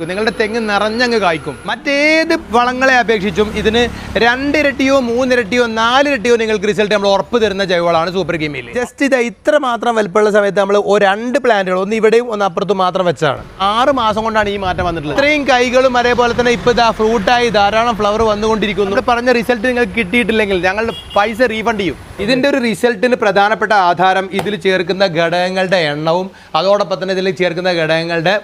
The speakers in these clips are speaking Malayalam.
നിങ്ങളുടെ തെങ്ങ് നിറഞ്ഞങ്ങ് കായ്ക്കും. മറ്റേത് വളങ്ങളെ അപേക്ഷിച്ചും ഇതിന് 2 ഇരട്ടിയോ 3 ഇരട്ടിയോ 4 ഇരട്ടിയോ നിങ്ങൾക്ക് റിസൾട്ട് നമ്മൾ ഉറപ്പ് തരുന്ന ജൈവവളമാണ് സൂപ്പർ കീമിൽ. ജസ്റ്റ് ഇത് ഇത്ര മാത്രം വലുപ്പമുള്ള സമയത്ത് നമ്മൾ 2 പ്ലാന്റുകൾ ഒന്ന് ഇവിടെയും ഒന്ന് അപ്പുറത്തും മാത്രം വെച്ചാണ് 6 മാസം കൊണ്ടാണ് ഈ മാറ്റം വന്നിട്ടുള്ളത്. ഇത്രയും കൈകളും അതേപോലെ തന്നെ ഇപ്പോൾ ഇതാ ഫ്രൂട്ടായി ധാരാളം ഫ്ലവർ വന്നുകൊണ്ടിരിക്കുന്നു. ഇവിടെ പറഞ്ഞ റിസൾട്ട് നിങ്ങൾക്ക് കിട്ടിയിട്ടില്ലെങ്കിൽ ഞങ്ങളുടെ പൈസ റീഫണ്ട് ചെയ്യും. ഇതിൻ്റെ ഒരു റിസൾട്ടിന് പ്രധാനപ്പെട്ട ആധാരം ഇതിൽ ചേർക്കുന്ന ഘടകങ്ങളുടെ എണ്ണവും അതോടൊപ്പം തന്നെ ഇതിൽ ചേർക്കുന്ന ഘടകങ്ങളുടെ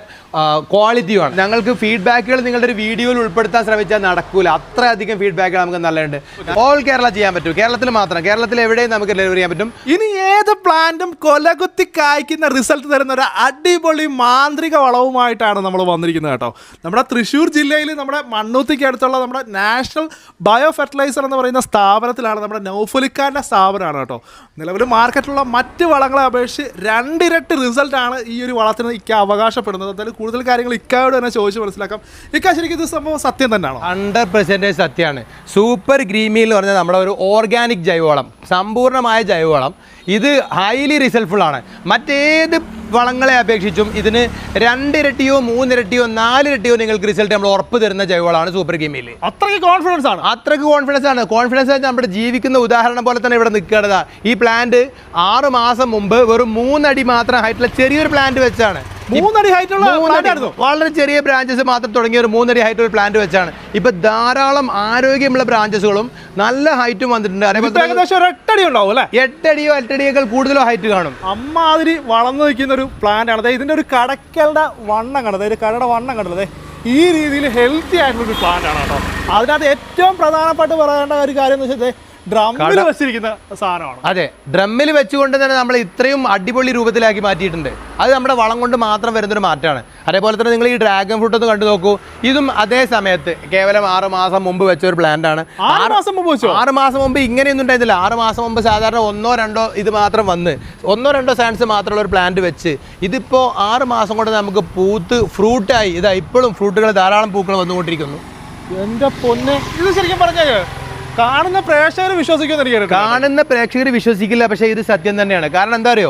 ക്വാളിറ്റിയുമാണ്. ഞങ്ങൾക്ക് ഫീഡ്ബാക്കുകൾ നിങ്ങളുടെ ഒരു വീഡിയോയിൽ ഉൾപ്പെടുത്താൻ ശ്രമിച്ചാൽ നടക്കൂല. അത്രയധികം ഫീഡ്ബാക്കുകൾ നമുക്ക് നല്ലതുണ്ട്. ഓൾ കേരള ചെയ്യാൻ പറ്റും. കേരളത്തിൽ മാത്രം, കേരളത്തിൽ എവിടെയും നമുക്ക് ഡെലിവറി ചെയ്യാൻ പറ്റും. ഇനി ഏത് പ്ലാന്റും കൊലകുത്തി കായ്ക്കുന്ന റിസൾട്ട് തരുന്ന ഒരു അടിപൊളി മാന്ത്രിക വളവുമായിട്ടാണ് നമ്മൾ വന്നിരിക്കുന്നത് കേട്ടോ. നമ്മുടെ തൃശ്ശൂർ ജില്ലയിൽ നമ്മുടെ മണ്ണൂത്തിക്ക് അടുത്തുള്ള നമ്മുടെ നാഷണൽ ബയോ ഫെർട്ടിലൈസർ എന്ന് പറയുന്ന സ്ഥാപനത്തിലാണ്, നമ്മുടെ നൗഫലിക്കാൻ്റെ സ്ഥാപനമാണ് കേട്ടോ. നിലവിൽ മാർക്കറ്റിലുള്ള മറ്റ് വളങ്ങളെ അപേക്ഷിച്ച് 2 ഇരട്ടി റിസൾട്ടാണ് ഈ ഒരു വളത്തിന് ഇക്ക അവകാശപ്പെടുന്നത്. എന്തായാലും കൂടുതൽ കാര്യങ്ങൾ ഇക്കയോട് തന്നെ ചോദിച്ച് മനസ്സിലാക്കാം. ഇക്ക ശരിക്കും ഇത് സംഭവം സത്യം തന്നെയാണോ? 100% സത്യമാണ്. സൂപ്പർ ഗ്രീമിൽ എന്ന് പറഞ്ഞാൽ നമ്മുടെ ഒരു ഓർഗാനിക് ജൈവവളം, സമ്പൂർണ്ണമായ ജൈവവളം. ഇത് ഹൈലി റിസൾട്ട്ഫുൾ ആണ്. മറ്റേത് വളങ്ങളെ അപേക്ഷിച്ചും ഇതിന് 2 ഇരട്ടിയോ 3 ഇരട്ടിയോ 4 ഇരട്ടിയോ നിങ്ങൾക്ക് റിസൾട്ട് നമ്മൾ ഉറപ്പ് തരുന്ന ജൈവവളമാണ് സൂപ്പർ കീമിൽ. അത്രയ്ക്ക് കോൺഫിഡൻസ് ആണ്. അത്രയ്ക്ക് കോൺഫിഡൻസ് ആണ്. കോൺഫിഡൻസ് ആയിട്ട് നമ്മുടെ ജീവിക്കുന്ന ഉദാഹരണം പോലെ തന്നെ ഇവിടെ നിൽക്കേണ്ടതാ. ഈ പ്ലാന്റ് 6 മാസം മുമ്പ് വെറും 3 അടി മാത്രം ഹൈറ്റുള്ള ചെറിയൊരു പ്ലാന്റ് വെച്ചാണ്. 3 അടി ഹൈറ്റുള്ള വളരെ ചെറിയ ബ്രാഞ്ചസ് മാത്രം തുടങ്ങിയ ഒരു 3 അടി ഹൈറ്റുള്ള പ്ലാന്റ് വെച്ചാണ് ഇപ്പൊ ധാരാളം ആരോഗ്യമുള്ള ബ്രാഞ്ചസുകളും നല്ല ഹൈറ്റും വന്നിട്ടുണ്ട്. ഏകദേശം 8 അടി ഉണ്ടാവും അല്ലേ? 8 അടിയോ 8 അടിയേക്കാൾ കൂടുതലോ ഹൈറ്റ് കാണും. അമ്മാതിരി വളർന്നു നിൽക്കുന്ന ഒരു പ്ലാന്റ് ആണ്. ഇതിന്റെ ഒരു കടക്കലുടെ വണ്ണം കണ്ടത്, ഒരു കടയുടെ വണ്ണം കണ്ടത് ഈ രീതിയിൽ ഹെൽത്തി ആയിട്ടുള്ള ഒരു പ്ലാന്റ് ആണ് കേട്ടോ. അതിനകത്ത് ഏറ്റവും പ്രധാനപ്പെട്ട് പറയേണ്ട ഒരു കാര്യം എന്ന് വെച്ചാൽ ഡ്രമ്മിൽ വെച്ചിരിക്കുന്ന സാധനമാണ്. അതെ, ഡ്രമ്മിൽ വെച്ചുകൊണ്ട് തന്നെ നമ്മൾ ഇത്രയും അടിപൊളി രൂപത്തിലാക്കി മാറ്റിയിട്ടുണ്ട്. അത് നമ്മുടെ വളം കൊണ്ട് മാത്രം വരുന്നൊരു മാറ്റമാണ്. അതേപോലെ തന്നെ നിങ്ങൾ ഈ ഡ്രാഗൺ ഫ്രൂട്ട് ഒന്ന് കണ്ടു നോക്കൂ. ഇതും അതേ സമയത്ത് കേവലം 6 മാസം മുമ്പ് വെച്ച ഒരു പ്ലാന്റ് ആണ്. 6 മാസം മുമ്പ് ഇങ്ങനെയൊന്നും ഉണ്ടായിരുന്നില്ല. 6 മാസം മുമ്പ് സാധാരണ 1-2 ഇത് മാത്രം വന്ന് 1-2 സയൻസ് മാത്രമുള്ള ഒരു പ്ലാന്റ് വെച്ച് ഇതിപ്പോൾ 6 മാസം കൊണ്ട് നമുക്ക് പൂത്ത് ഫ്രൂട്ടായി. ഇതാ ഇപ്പോഴും ഫ്രൂട്ടുകൾ ധാരാളം പൂക്കൾ വന്നുകൊണ്ടിരിക്കുന്നു. എൻ്റെ പൊന്നെ, ഇത് ശരിക്കും പറഞ്ഞാൽ കാണുന്ന പ്രേക്ഷകർ വിശ്വസിക്കുമെന്ന് കാണുന്ന പ്രേക്ഷകർ വിശ്വസിക്കില്ല. പക്ഷേ ഇത് സത്യം തന്നെയാണ്. കാരണം എന്താ അറിയോ,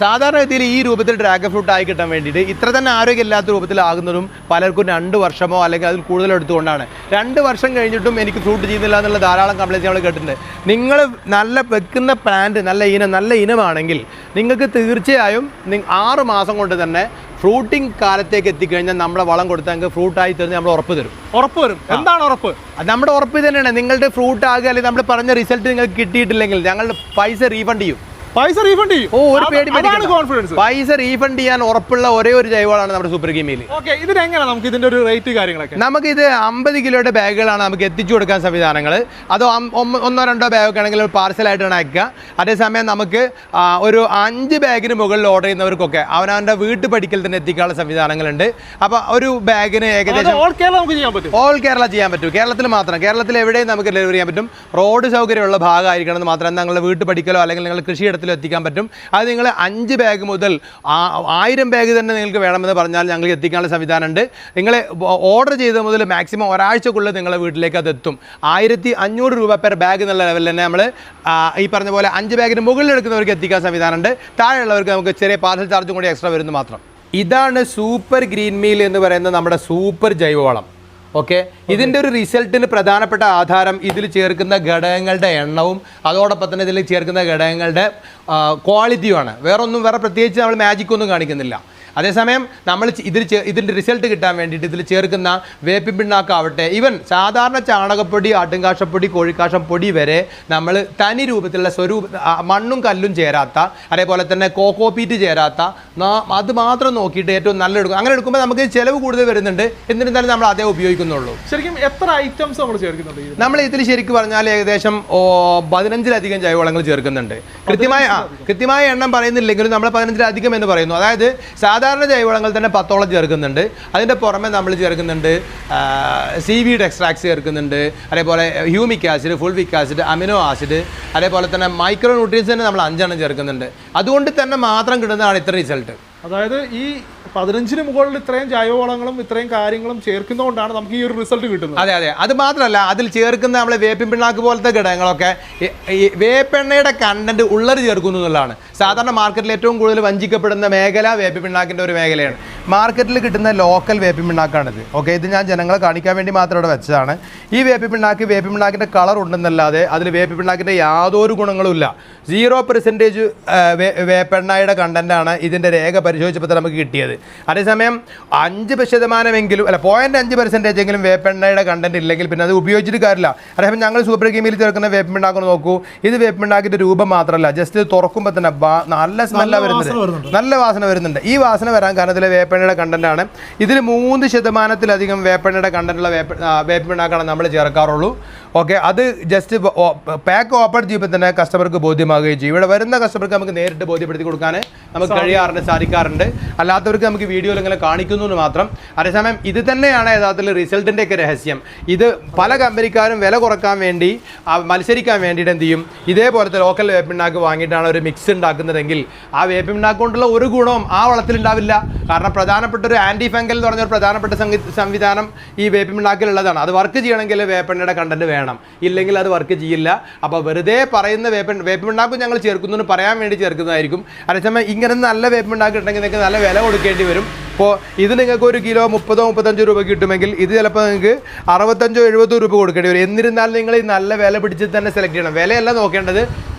സാധാരണഗതിയിൽ ഈ രൂപത്തിൽ ഡ്രാഗൺ ഫ്രൂട്ട് ആയി കിട്ടാൻ വേണ്ടിയിട്ട് ഇത്ര തന്നെ ആരോഗ്യമില്ലാത്ത രൂപത്തിലാകുന്നതും പലർക്കും 2 വർഷമോ അല്ലെങ്കിൽ അതിൽ കൂടുതൽ എടുത്തുകൊണ്ടാണ്. 2 വർഷം കഴിഞ്ഞിട്ടും എനിക്ക് ഫ്രൂട്ട് ചെയ്യുന്നില്ല എന്നുള്ള ധാരാളം കംപ്ലൈൻറ്റ് നമ്മൾ കേട്ടിട്ടുണ്ട്. നിങ്ങൾ നല്ല വെക്കുന്ന പ്ലാന്റ് നല്ല ഇനമാണെങ്കിൽ നിങ്ങൾക്ക് തീർച്ചയായും 6 മാസം കൊണ്ട് തന്നെ ഫ്രൂട്ടിംഗ് കാലത്തേക്ക് എത്തിക്കഴിഞ്ഞാൽ നമ്മളെ വളം കൊടുത്താൽ നിങ്ങൾക്ക് ഫ്രൂട്ടായി തരുന്ന നമ്മൾ ഉറപ്പ് തരും. എന്താണ് ഉറപ്പ്? നമ്മുടെ ഉറപ്പ് തന്നെയാണ്. നിങ്ങളുടെ ഫ്രൂട്ട് ആകുക അല്ലെങ്കിൽ നമ്മൾ പറഞ്ഞ റിസൾട്ട് നിങ്ങൾക്ക് കിട്ടിയിട്ടില്ലെങ്കിൽ ഞങ്ങളുടെ പൈസ റീഫണ്ട് ചെയ്യും. ഒരു പേടി കോൺഫിഡൻസ്. പൈസ റീഫണ്ട് ചെയ്യാൻ ഉറപ്പുള്ള ഒരേ ഒരു ജൈവവളമാണ് നമ്മുടെ സൂപ്പർ കീമിൽ. ഇതിനെങ്ങനെ നമുക്ക് ഇതിന്റെ ഒരു റേറ്റ് കാര്യങ്ങളൊക്കെ? നമുക്കിത് 50 കിലോയുടെ ബാഗുകളാണ് നമുക്ക് എത്തിച്ചു കൊടുക്കാൻ സംവിധാനങ്ങൾ. അതോ 1-2 ബാഗൊക്കെ ആണെങ്കിൽ പാർസലായിട്ടാണ് അയക്കുക. അതേസമയം നമുക്ക് ഒരു 5 ബാഗിന് മുകളിൽ ഓർഡർ ചെയ്യുന്നവർക്കൊക്കെ അവനവൻ്റെ വീട്ടു പഠിക്കൽ തന്നെ എത്തിക്കാനുള്ള സംവിധാനങ്ങളുണ്ട്. അപ്പോൾ ഒരു ബാഗിന് ഏകദേശം ഓൾ കേരള ചെയ്യാൻ പറ്റും. കേരളത്തിൽ മാത്രം, കേരളത്തിൽ എവിടെയും നമുക്ക് ഡെലിവറി ചെയ്യാൻ പറ്റും. റോഡ് സൗകര്യമുള്ള ഭാഗമായിരിക്കണം എന്ന് മാത്രം. നിങ്ങളുടെ വീട്ടു പഠിക്കലോ അല്ലെങ്കിൽ നിങ്ങൾ കൃഷിയിടത്തിൽ എത്തിക്കാൻ പറ്റും. അത് നിങ്ങൾ 5 ബാഗ് മുതൽ 1000 ബാഗ് തന്നെ നിങ്ങൾക്ക് വേണമെന്ന് പറഞ്ഞാൽ ഞങ്ങൾക്ക് എത്തിക്കാനുള്ള സംവിധാനമുണ്ട്. നിങ്ങൾ ഓർഡർ ചെയ്ത മുതൽ മാക്സിമം ഒരാഴ്ചക്കുള്ളിൽ നിങ്ങളുടെ വീട്ടിലേക്ക് അത് എത്തും. 1500 രൂപ പെർ ബാഗ് എന്നുള്ള ലെവലിൽ തന്നെ നമ്മൾ ഈ പറഞ്ഞ പോലെ 5 ബാഗിന് മുകളിൽ എടുക്കുന്നവർക്ക് എത്തിക്കാൻ സംവിധാനമുണ്ട്. താഴെയുള്ളവർക്ക് നമുക്ക് ചെറിയ പാർസൽ ചാർജും കൂടി എക്സ്ട്രാ വരുന്നു മാത്രം. ഇതാണ് സൂപ്പർ ഗ്രീൻ മീൽ എന്ന് പറയുന്ന നമ്മുടെ സൂപ്പർ ജൈവവളം. ഓക്കെ, ഇതിൻ്റെ ഒരു റിസൾട്ടിന് പ്രധാനപ്പെട്ട ആധാരം ഇതിൽ ചേർക്കുന്ന ഘടകങ്ങളുടെ എണ്ണവും അതോടൊപ്പം തന്നെ ഇതിൽ ചേർക്കുന്ന ഘടകങ്ങളുടെ ക്വാളിറ്റിയുമാണ്. വേറെ പ്രത്യേകിച്ച് നമ്മൾ മാജിക്കൊന്നും കാണിക്കുന്നില്ല. അതേസമയം നമ്മൾ ഇതിൻ്റെ റിസൾട്ട് കിട്ടാൻ വേണ്ടിയിട്ട് ഇതിൽ ചേർക്കുന്ന വേപ്പിൻ പിണ്ണാക്കാവട്ടെ, ഈവൻ സാധാരണ ചാണകപ്പൊടി, ആട്ടുംകാശപ്പൊടി, കോഴിക്കാശം പൊടി വരെ നമ്മൾ തനി രൂപത്തിലുള്ള മണ്ണും കല്ലും ചേരാത്ത, അതേപോലെ തന്നെ കോക്കോപീറ്റ് ചേരാത്ത, അത് മാത്രം നോക്കിയിട്ട് ഏറ്റവും നല്ല എടുക്കും. അങ്ങനെ എടുക്കുമ്പോൾ നമുക്ക് ചിലവ് കൂടുതൽ വരുന്നുണ്ട്. എന്നിരുന്നാലും നമ്മൾ അതേ ഉപയോഗിക്കുന്നുള്ളൂ. ശരിക്കും എത്ര ഐറ്റംസ് നമ്മൾ ചേർക്കുന്നുണ്ട്? നമ്മൾ ഇതിൽ ശരിക്കും പറഞ്ഞാൽ ഏകദേശം 15-ലധികം ജൈവവളങ്ങൾ ചേർക്കുന്നുണ്ട്. കൃത്യമായ എണ്ണം പറയുന്നില്ലെങ്കിലും നമ്മൾ 15-ലധികം എന്ന് പറയുന്നു. അതായത് സാധാരണ ജൈവവളങ്ങൾ തന്നെ 10ഓളം ചേർക്കുന്നുണ്ട്. അതിൻ്റെ പുറമെ നമ്മൾ ചേർക്കുന്നുണ്ട് സീവീഡ് എക്സ്ട്രാക്ട്സ് ചേർക്കുന്നുണ്ട്. അതേപോലെ humic acid, fulvic acid, amino acid, അതേപോലെ തന്നെ മൈക്രോ ന്യൂട്രിയൻസ് തന്നെ നമ്മൾ 5 ചേർക്കുന്നുണ്ട്. അതുകൊണ്ട് തന്നെ മാത്രം കിട്ടുന്നതാണ് ഇത്ര റിസൾട്ട്. അതായത് ഈ 15-ന് മുകളിൽ ഇത്രയും ജൈവവളങ്ങളും ഇത്രയും കാര്യങ്ങളും ചേർക്കുന്നതുകൊണ്ടാണ് നമുക്ക് ഈ ഒരു റിസൾട്ട് കിട്ടുന്നത്. അതെ അതെ, അത് മാത്രമല്ല അതിൽ ചേർക്കുന്ന നമ്മളെ വേപ്പിൻ പിണ്ണാക്ക് പോലത്തെ ഘടകങ്ങളൊക്കെ ഈ വേപ്പെണ്ണയുടെ കണ്ടന്റ് ഉള്ളത് ചേർക്കുന്നു എന്നുള്ളതാണ്. സാധാരണ മാർക്കറ്റിൽ ഏറ്റവും കൂടുതൽ വഞ്ചിക്കപ്പെടുന്ന മേഖല വേപ്പിൻ പിണ്ണാക്കിൻ്റെ ഒരു മേഖലയാണ്. മാർക്കറ്റിൽ കിട്ടുന്ന ലോക്കൽ വേപ്പിൻ പിണ്ണാക്കാണിത്. ഓക്കെ, ഇത് ഞാൻ ജനങ്ങളെ കാണിക്കാൻ വേണ്ടി മാത്രം ഇവിടെ വെച്ചതാണ്. ഈ വേപ്പിൻ പിണ്ണാക്കിൻ്റെ കളർ ഉണ്ടെന്നല്ലാതെ അതിൽ വേപ്പിൻ പിണ്ണാക്കിൻ്റെ യാതൊരു ഗുണങ്ങളും ഇല്ല. 0% വേപ്പെണ്ണയുടെ കണ്ടന്റാണ് ഇതിൻ്റെ രേഖ പരിശോധിച്ചപ്പോൾ നമുക്ക് കിട്ടിയത്. അതേസമയം 5% അല്ല 0.5% വേപ്പെണ്ണയുടെ കണ്ടന്റ് ഇല്ലെങ്കിൽ പിന്നെ അത് ഉപയോഗിച്ചിട്ട് കാര്യമില്ല. അതേസമയം ഞങ്ങൾ സൂപ്പർ കീമിൽ ചേർക്കുന്ന വേപ്പിൻ പിണ്ണാക്ക് നോക്കൂ, ഇത് വേപ്പിൻ പിണ്ണാക്കിൻ്റെ രൂപം മാത്രമല്ല, ജസ്റ്റ് തുറക്കുമ്പോൾ തന്നെ നല്ല സ്മെല്ലാണ് വരുന്നത്, നല്ല വാസന വരുന്നുണ്ട്. ഈ വാസന വരാൻ കാരണം ഇതിലെ വേപ്പെണ്ണയുടെ കണ്ടന്റാണ്. ഇതിൽ 3%-ലധികം വേപ്പെണ്ണയുടെ കണ്ടന്റുള്ള വേപ്പിൻ പിണ്ണാക്കാണ് നമ്മൾ ചേർക്കാറുള്ളൂ. ഓക്കെ, അത് ജസ്റ്റ് പാക്ക് ഓപ്പൺ ചെയ്യുമ്പോൾ തന്നെ കസ്റ്റമർക്ക് ബോധ്യമാകുകയും ചെയ്യും. ഇവിടെ വരുന്ന കസ്റ്റമർക്ക് നമുക്ക് നേരിട്ട് ബോധ്യപ്പെടുത്തി കൊടുക്കാൻ നമുക്ക് സാധിക്കാറുണ്ട്. അല്ലാത്തവർക്ക് നമുക്ക് വീഡിയോയിൽ ഇങ്ങനെ കാണിക്കുന്നു എന്ന് മാത്രം. അതേസമയം ഇത് തന്നെയാണ് യഥാർത്ഥത്തിൽ റിസൾട്ടിൻ്റെ ഒക്കെ രഹസ്യം. ഇത് പല കമ്പനിക്കാരും വില കുറക്കാൻ വേണ്ടി മത്സരിക്കാൻ വേണ്ടിയിട്ട് എന്ത് ചെയ്യും, ഇതേപോലത്തെ ലോക്കൽ വേപ്പിണ്ണാക്ക് വാങ്ങിയിട്ടാണ് ഒരു മിക്സ് ഉണ്ടാക്കുന്നതെങ്കിൽ ആ വേപ്പിണ്ണാക്ക് കൊണ്ടുള്ള ഒരു ഗുണവും ആ വളത്തിലുണ്ടാവില്ല. കാരണം പ്രധാനപ്പെട്ട ഒരു ആൻറ്റി ഫംഗൽ എന്ന് പറഞ്ഞൊരു പ്രധാനപ്പെട്ട സംവിധാനം ഈ വേപ്പിണ്ണാക്കിലുള്ളതാണ്. അത് വർക്ക് ചെയ്യണമെങ്കിൽ വേപ്പെണ്ണയുടെ കണ്ടന്റ് വേണം, ഇല്ലെങ്കിൽ അത് വർക്ക് ചെയ്യില്ല. അപ്പോൾ വെറുതെ പറയുന്ന വേപ്പിണ്ണാക്കും ഞങ്ങൾ ചേർക്കുന്നു എന്ന് പറയാൻ വേണ്ടി ചേർക്കുന്നതായിരിക്കും. അതേസമയം ഇങ്ങനെ നല്ല വേപ്പിണ്ണാക്ക് ഉണ്ടെങ്കിൽ നിങ്ങൾക്ക് നല്ല വില കൊടുക്കേണ്ടി വരും. അപ്പോൾ ഇത് നിങ്ങൾക്ക് ഒരു കിലോ 30-35 രൂപ കിട്ടുമെങ്കിൽ ഇത് ചിലപ്പോൾ നിങ്ങൾക്ക് 65-70 രൂപ കൊടുക്കേണ്ടി വരും. എന്നിരുന്നാലും നിങ്ങൾ ഈ നല്ല വില പിടിച്ച് തന്നെ സെലക്ട് ചെയ്യണം. വിലയല്ല നോക്കേണ്ടത്,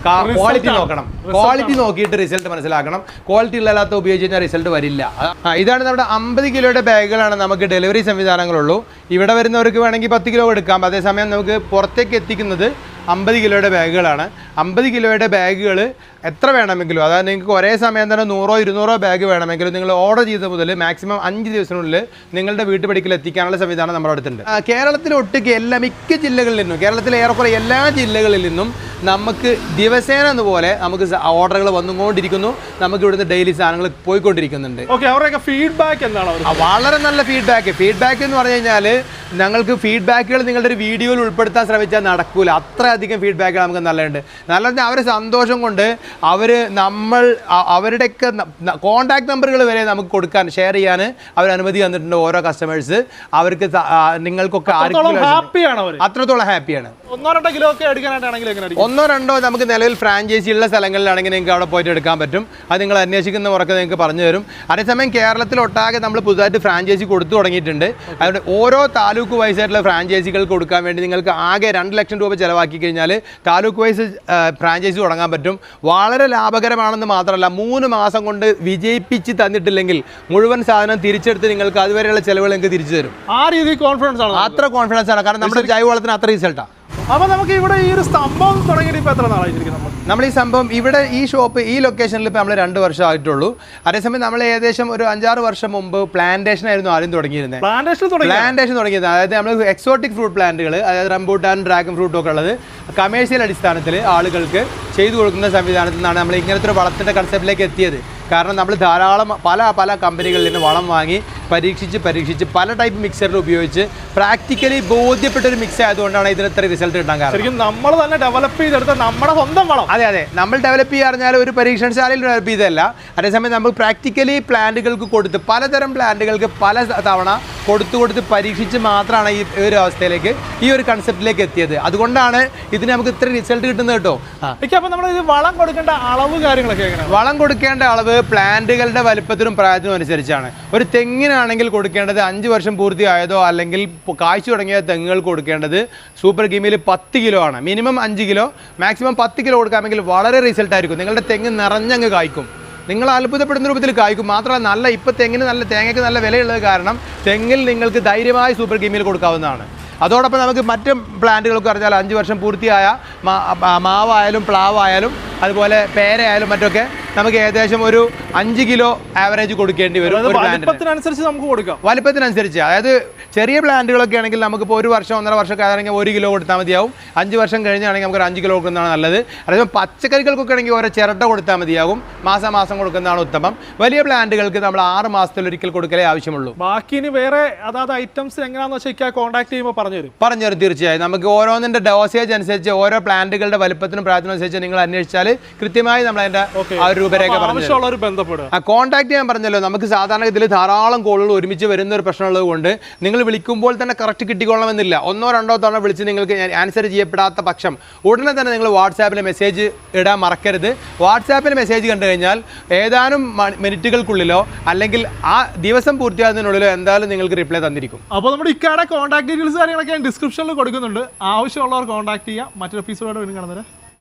ക്വാളിറ്റി നോക്കണം. ക്വാളിറ്റി നോക്കിയിട്ട് റിസൾട്ട് മനസ്സിലാക്കണം. ക്വാളിറ്റി ഉള്ളല്ലാത്ത ഉപയോഗിച്ച് കഴിഞ്ഞാൽ റിസൾട്ട് വരില്ല. ഇതാണ് നമ്മുടെ 50 കിലോയുടെ ബാഗുകളാണ് നമുക്ക് ഡെലിവറി സംവിധാനങ്ങളുള്ളൂ. ഇവിടെ വരുന്നവർക്ക് വേണമെങ്കിൽ 10 കിലോ എടുക്കാം. അതേസമയം നമുക്ക് പുറത്തേക്ക് എത്തിക്കുന്നത് 50 കിലോയുടെ ബാഗുകളാണ്. 50 കിലോയുടെ ബാഗുകൾ എത്ര വേണമെങ്കിലും, അതായത് നിങ്ങൾക്ക് ഒരേ സമയം തന്നെ 100-200 ബാഗ് വേണമെങ്കിലും നിങ്ങൾ ഓർഡർ ചെയ്ത മുതൽ മാക്സിമം 5 ദിവസത്തിനുള്ളിൽ നിങ്ങളുടെ വീട്ടുപടിക്കൽ എത്തിക്കാനുള്ള സംവിധാനം നമ്മുടെ അടുത്തുണ്ട്. കേരളത്തിലൊട്ടുക്ക് മിക്ക ജില്ലകളിൽ നിന്നും, കേരളത്തിലെ ഏറെക്കുറെ എല്ലാ ജില്ലകളിൽ നിന്നും നമുക്ക് ദിവസേന എന്നുപോലെ നമുക്ക് ഓർഡറുകൾ വന്നുകൊണ്ടിരിക്കുന്നു. നമുക്ക് ഇവിടുന്ന് ഡെയിലി സാധനങ്ങൾ പോയിക്കൊണ്ടിരിക്കുന്നുണ്ട്. അവരുടെയൊക്കെ ഫീഡ്ബാക്ക് എന്താണ്? വളരെ നല്ല ഫീഡ്ബാക്ക് എന്ന് പറഞ്ഞു കഴിഞ്ഞാൽ ഞങ്ങൾക്ക് ഫീഡ്ബാക്കുകൾ നിങ്ങളുടെ ഒരു വീഡിയോയിൽ ഉൾപ്പെടുത്താൻ ശ്രമിച്ചാൽ നടക്കൂല. അത്രയധികം ഫീഡ്ബാക്കുകൾ നമുക്ക് നല്ലതുണ്ട്. നല്ല അവരെ സന്തോഷം കൊണ്ട് അവരുടെയൊക്കെ കോൺടാക്ട് നമ്പറുകൾ വരെ നമുക്ക് കൊടുക്കാൻ, ഷെയർ ചെയ്യാൻ അവർ അനുമതി തന്നിട്ടുണ്ട്. ഓരോ കസ്റ്റമേഴ്സ് അവർക്ക് നിങ്ങൾക്കൊക്കെ അത്രത്തോളം ഹാപ്പിയാണ്. 1-2 കിലോ ഒക്കെ എടുക്കാനായിട്ടാണെങ്കിൽ 1-2 നമുക്ക് നിലവിൽ ഫ്രാഞ്ചൈസി ഉള്ള സ്ഥലങ്ങളിലാണെങ്കിൽ നിങ്ങൾക്ക് അവിടെ പോയിട്ട് എടുക്കാൻ പറ്റും. അത് നിങ്ങൾ അന്വേഷിക്കുന്ന മുറക്ക് നിങ്ങൾക്ക് പറഞ്ഞു തരും. അതേസമയം കേരളത്തിലൊട്ടാകെ നമ്മൾ പുതുതായിട്ട് ഫ്രാഞ്ചൈസി കൊടുത്തു തുടങ്ങിയിട്ടുണ്ട്. അതുകൊണ്ട് ഓരോ താലൂക്ക് വൈസായിട്ടുള്ള ഫ്രാഞ്ചൈസികൾ കൊടുക്കാൻ വേണ്ടി നിങ്ങൾക്ക് ആകെ 2 ലക്ഷം രൂപ ചിലവാക്കി കഴിഞ്ഞാൽ താലൂക്ക് വൈസ് ഫ്രാഞ്ചൈസി തുടങ്ങാൻ പറ്റും. വളരെ ലാഭകരമാണെന്ന് മാത്രമല്ല, 3 മാസം കൊണ്ട് വിജയിപ്പിച്ച് തന്നിട്ടില്ലെങ്കിൽ മുഴുവൻ സാധനം തിരിച്ചെടുത്ത് നിങ്ങൾക്ക് അതുവരെയുള്ള ചിലവുകൾ നിങ്ങൾക്ക് തിരിച്ചു തരും. ആ രീതി കോൺഫിഡൻസ് ആണ്, അത്ര കോൺഫിഡൻസ് ആണ്. കാരണം നമ്മുടെ ജൈവവളത്തിന് അത്ര റിസൾട്ടാണ്. അപ്പോൾ നമുക്ക് ഇവിടെ ഈ ഒരു സംഭവം തുടങ്ങിയിട്ട് ഇപ്പോൾ എത്ര നാളായിരിക്കും? നമ്മൾ ഈ സംഭവം ഇവിടെ ഈ ഷോപ്പ് ഈ ലൊക്കേഷനിൽ ഇപ്പോൾ നമ്മൾ 2 വർഷം ആയിട്ടുള്ളൂ. അതേസമയം നമ്മൾ ഏകദേശം ഒരു 5-6 വർഷം മുമ്പ് പ്ലാന്റേഷൻ ആയിരുന്നു ആദ്യം തുടങ്ങിയിരുന്നത്. പ്ലാന്റേഷൻ തുടങ്ങിയത് അതായത് നമ്മൾ എക്സോട്ടിക് ഫ്രൂട്ട് പ്ലാന്റുകൾ, അതായത് റംബൂട്ടാൻ, ഡ്രാഗൺ ഫ്രൂട്ടും ഒക്കെ ഉള്ളത് കമേഴ്ഷ്യൽ അടിസ്ഥാനത്തിൽ ആളുകൾക്ക് ചെയ്തു കൊടുക്കുന്ന സംവിധാനത്തിൽ നിന്നാണ് നമ്മൾ ഇങ്ങനത്തെ ഒരു വളത്തിൻ്റെ കൺസെപ്റ്റിലേക്ക് എത്തിയത്. കാരണം നമ്മൾ ധാരാളം പല കമ്പനികളിൽ നിന്ന് വളം വാങ്ങി പരീക്ഷിച്ച് പല ടൈപ്പ് മിക്സറിൽ ഉപയോഗിച്ച് പ്രാക്ടിക്കലി ബോധ്യപ്പെട്ടൊരു മിക്സ് ആയതുകൊണ്ടാണ് ഇതിന് ഇത്ര റിസൾട്ട് കിട്ടാൻ കാരണം. ശരിക്കും നമ്മൾ തന്നെ ഡെവലപ്പ് ചെയ്തെടുത്ത നമ്മുടെ സ്വന്തം വളം. അതെ, നമ്മൾ ഡെവലപ്പ് ചെയ്യുക പറഞ്ഞാൽ ഒരു പരീക്ഷണശാലയിൽ ഡെവലപ്പ് ചെയ്തതല്ല. അതേസമയം നമ്മൾ പ്രാക്ടിക്കലി പ്ലാന്റുകൾക്ക് കൊടുത്ത് പലതരം പ്ലാന്റുകൾക്ക് പല തവണ കൊടുത്ത് പരീക്ഷിച്ച് മാത്രമാണ് ഈ ഒരു അവസ്ഥയിലേക്ക്, ഈ ഒരു കൺസെപ്റ്റിലേക്ക് എത്തിയത്. അതുകൊണ്ടാണ് ഇതിന് നമുക്ക് ഇത്ര റിസൾട്ട് കിട്ടുന്നത് കേട്ടോ. അപ്പോൾ നമ്മൾ ഇത് വളം കൊടുക്കേണ്ട അളവ് കാര്യങ്ങളൊക്കെ എങ്ങനെയാണ്? വളം കൊടുക്കേണ്ട അളവ് പ്ലാന്റുകളുടെ വലുപ്പത്തിനും പ്രായത്തിനും അനുസരിച്ചാണ്. ഒരു തെങ്ങിനാണെങ്കിൽ കൊടുക്കേണ്ടത് 5 വർഷം പൂർത്തിയായതോ അല്ലെങ്കിൽ കായ്ച്ചു തുടങ്ങിയ തെങ്ങുകൾക്ക് കൊടുക്കേണ്ടത് സൂപ്പർ കീമിൽ 10 കിലോ ആണ്. മിനിമം 5 കിലോ, മാക്സിമം 10 കിലോ കൊടുക്കാമെങ്കിൽ വളരെ റിസൾട്ട് ആയിരിക്കും. നിങ്ങളുടെ തെങ്ങ് നിറഞ്ഞങ്ങ് കായ്ക്കും, നിങ്ങൾ അത്ഭുതപ്പെടുന്ന രൂപത്തിൽ കായ്ക്കും. മാത്രമല്ല ഇപ്പോൾ തേങ്ങയ്ക്ക് നല്ല വിലയുള്ളത് കാരണം തെങ്ങിൽ നിങ്ങൾക്ക് ധൈര്യമായി സൂപ്പർ കീമിൽ കൊടുക്കാവുന്നതാണ്. അതോടൊപ്പം നമുക്ക് മറ്റ് പ്ലാന്റുകൾക്ക് പറഞ്ഞാൽ 5 വർഷം പൂർത്തിയായ മാവായാലും പ്ലാവായാലും അതുപോലെ പേരയായാലും മറ്റൊക്കെ നമുക്ക് ഏകദേശം ഒരു 5 കിലോ ആവറേജ് കൊടുക്കേണ്ടി വരും. വലിപ്പത്തിനനുസരിച്ച് നമുക്ക് കൊടുക്കാം. വലിപ്പത്തിനനുസരിച്ച്, അതായത് ചെറിയ പ്ലാന്റുകളൊക്കെ ആണെങ്കിൽ നമുക്കിപ്പോൾ 1 വർഷം 1.5 വർഷമൊക്കെ ആണെങ്കിൽ 1 കിലോ കൊടുത്താൽ മതിയാവും. 5 വർഷം കഴിഞ്ഞാണെങ്കിൽ നമുക്ക് ഒരു 5 കിലോ കൊടുക്കുന്നതാണ് നല്ലത്. അതേപോലെ പച്ചക്കറികൾക്കൊക്കെ ആണെങ്കിൽ ഓരോ ചിരട്ട കൊടുത്താൽ മതിയാകും. മാസം കൊടുക്കുന്നതാണ് ഉത്തമം. വലിയ പ്ലാന്റുകൾക്ക് നമ്മൾ 6 മാസത്തിലൊരിക്കൽ കൊടുക്കലേ ആവശ്യമുള്ളൂ. ബാക്കി ഇനി വേറെ അതായത് ഐറ്റംസ് എങ്ങനെയാണെന്ന് വെച്ചാൽ കോൺടാക്ട് ചെയ്യുമ്പോൾ പറഞ്ഞു തരും. തീർച്ചയായും നമുക്ക് ഓരോന്നിൻ്റെ ഡോസേജ് അനുസരിച്ച് ഓരോ പ്ലാന്റുകളുടെ വലുപ്പത്തിനും പ്രായത്തിനും അനുസരിച്ച് നിങ്ങൾ അന്വേഷിച്ചാൽ കൃത്യമായി നമ്മൾ അതിൻ്റെ ആ ഒരു രൂപരേഖ പറഞ്ഞു. ആവശ്യമുള്ളവർ ബന്ധപ്പെടുക. ആ കോൺടാക്ട് ഞാൻ പറഞ്ഞല്ലോ, നമുക്ക് സാധാരണ ഇതിൽ ധാരാളം കോളുകൾ ഒരുമിച്ച് വരുന്ന ഒരു പ്രശ്നമുള്ളത് കൊണ്ട് നിങ്ങൾ വിളിക്കുമ്പോൾ തന്നെ കറക്റ്റ് കിട്ടിക്കൊള്ളണമെന്നില്ല. 1-2 തവണ വിളിച്ച് നിങ്ങൾക്ക് ആൻസർ ചെയ്യപ്പെടാത്ത പക്ഷം ഉടനെ തന്നെ നിങ്ങൾ വാട്സാപ്പിൽ മെസ്സേജ് ഇടാൻ മറക്കരുത്. വാട്സാപ്പിൽ മെസ്സേജ് കണ്ടു കഴിഞ്ഞാൽ ഏതാനും മിനിറ്റുകൾക്കുള്ളിലോ അല്ലെങ്കിൽ ആ ദിവസം പൂർത്തിയാകുന്നതിനുള്ളിലോ എന്തായാലും നിങ്ങൾക്ക് റിപ്ലൈ തന്നിരിക്കും. അപ്പോൾ നമ്മുടെ ഇക്കാടെ കോൺടാക്ട് ഡീറ്റെയിൽസ് കാര്യങ്ങളൊക്കെ ഡിസ്ക്രിപ്ഷനിൽ കൊടുക്കുന്നുണ്ട്. ആവശ്യമുള്ളവർ കോൺടാക്ട് ചെയ്യുക. മറ്റൊരു എപ്പിസോഡോടെ വീണ്ടും കാണുന്നത്.